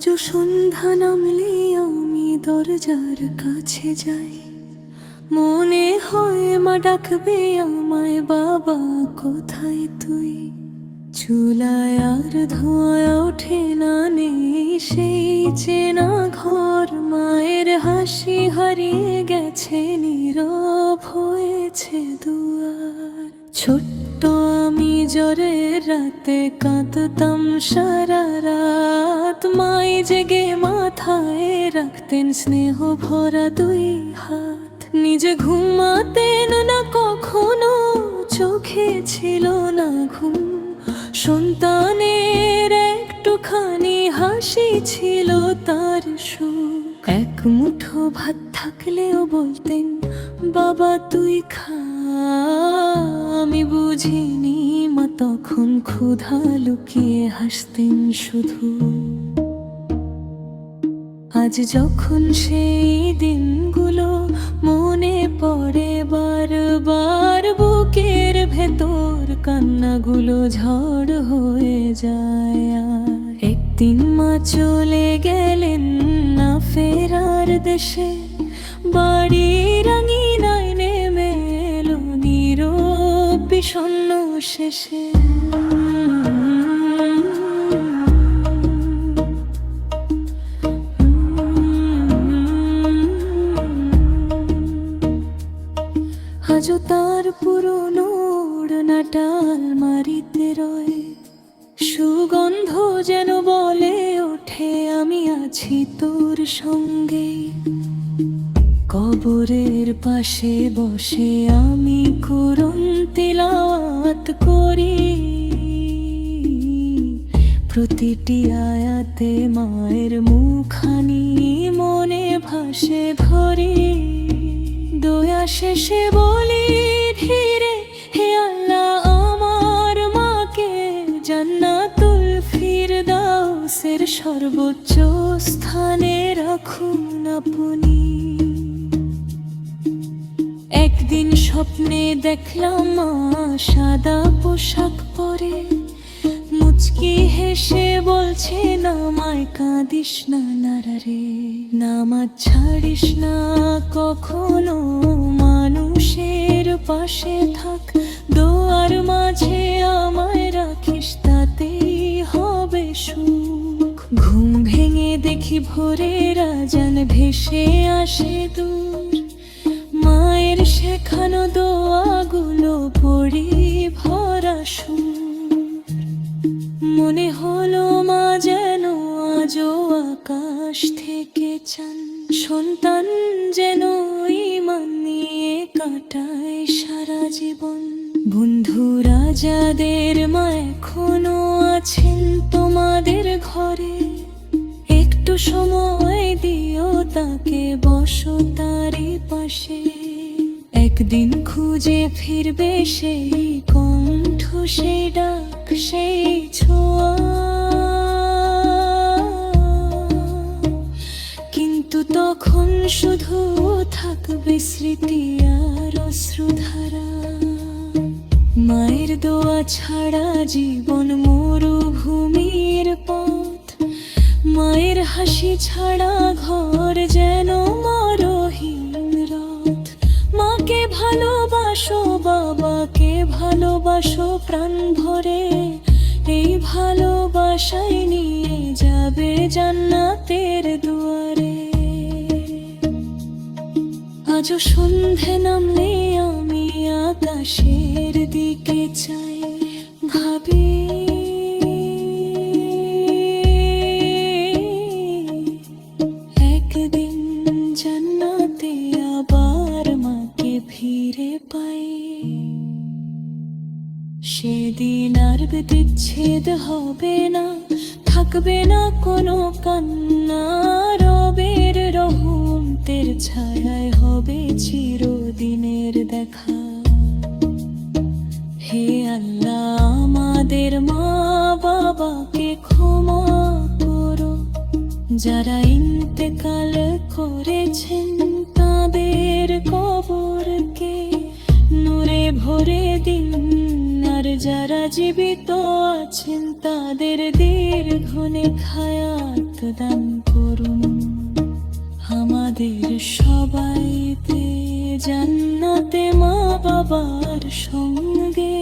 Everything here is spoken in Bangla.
আজও সন্ধ্যা নামলে আমি দরজার কাছে যাই, মনে হয় মা ডাকবে আমায়, বাবা কোথায় তুই। চুলায় আর ধোঁয়া ওঠে না, নেই সেই চেনা ঘর, মায়ের হাসি হারিয়ে গেছে, নীরব হয়েছে দুয়ার। ছোট্ট আমি জ্বরের রাতে কাঁদতাম সারা রাত, মাই জেগে মাথায় রাখতেন স্নেহ ভরা দুই হাত। নিজে ঘুমাতেন না কখনো, চোখে ছিল না ঘুম, সন্তানের একটুখানি হাসি ছিল তার সুখ। এক মুঠো ভাত থাকলেও বলতেন বাবা তুই খা, আমি বুঝিনি মা তখন ক্ষুধা লুকিয়ে হাসতেন শুধু। আজ যখন সেই দিনগুলো মনে পড়ে বারবার, বুকের ভেতর কান্নাগুলো ঝড় হয়ে যায়। আর একদিন মা চলে গেলেন না ফেরার দেশে, বাড়ির আঙিনায় নেমে এলো নীরব বিষণ্ণ শেষে। আজও তার পুরনো ওড়নাটা আলমারিতে রয়, সুগন্ধ যেন বলে ওঠে আমি আছি তোর সঙ্গে। কবরের পাশে বসে আমি কুরআন তিলাওয়াত করি, প্রতিটি আয়াতে মায়ের মুখখানি মনে ভাসে ভরি। দয়া শেষে বলি ধীরে, হে আল্লাহ আমার মাকে জান্নাতুল ফিরদাউসের সর্বোচ্চ স্থানে রাখুন আপনি। একদিন স্বপ্নে দেখলাম মা সাদা পোশাক পরে, মুচকি হেসে বলছে নামায় কাঁদিস না নারারে, নামাজ ছাড়িস না কখনো, মানুষের পাশে থাক, দোয়ার মাঝে আমায় রাখিস, তাতেই হবে সুখ। ঘুম ভেঙে দেখি ভোরের আজান ভেসে আসে দূর, মায়ের শেখানো দোয়াগুলো পড়ি ভরা সুর। মনে হলো মা যেন আজও আকাশ থেকে চান, সন্তান যেন ঈমান নিয়ে কাটায় সারা জীবন। বন্ধুরা যাদের মা এখনো আছেন তোমাদের ঘরে, একটু সময় দিও তাকে, বসো তারই পাশে। একদিন খুঁজে ফিরবে সেই কণ্ঠ, সেই ডাক, সেই ছোঁয়া, কিন্তু তখন শুধু থাকবে স্মৃতি আর অশ্রুধারা। মায়ের দোয়া ছাড়া জীবন মরুভূমির পথ, মায়ের হাসি ছাড়া ঘর যেন মরহীন রথ। মাকে ভালোবাসো, বাবাকে ভালোবাসো প্রাণ ভরে, এই ভালোবাসায় নিয়ে যাবে জান্নাতের দুয়ারে। আজও সন্ধে নামলে আমি আকাশের দিকে চাই, ভাবি একদিন জান্নাতে আবার মাকে ফিরে পাই। সেদিন আর বিচ্ছেদ হবে না, থাকবে না কোনো কান্না, রবের রহমতের ছায়ায় হবে চিরদিনের দেখা। হে আল্লাহ আমাদের মা বাবাকে ক্ষমা করো, যারা ইন্তেকাল করেছেন তাদের কবরকে নূরে ভরে দিন, আর যারা জীবিত আছেন তাদের দীর্ঘ নেক হায়াত দান করুন আমাদের সবাইতে জান্নাতে মা বাবার সঙ্গে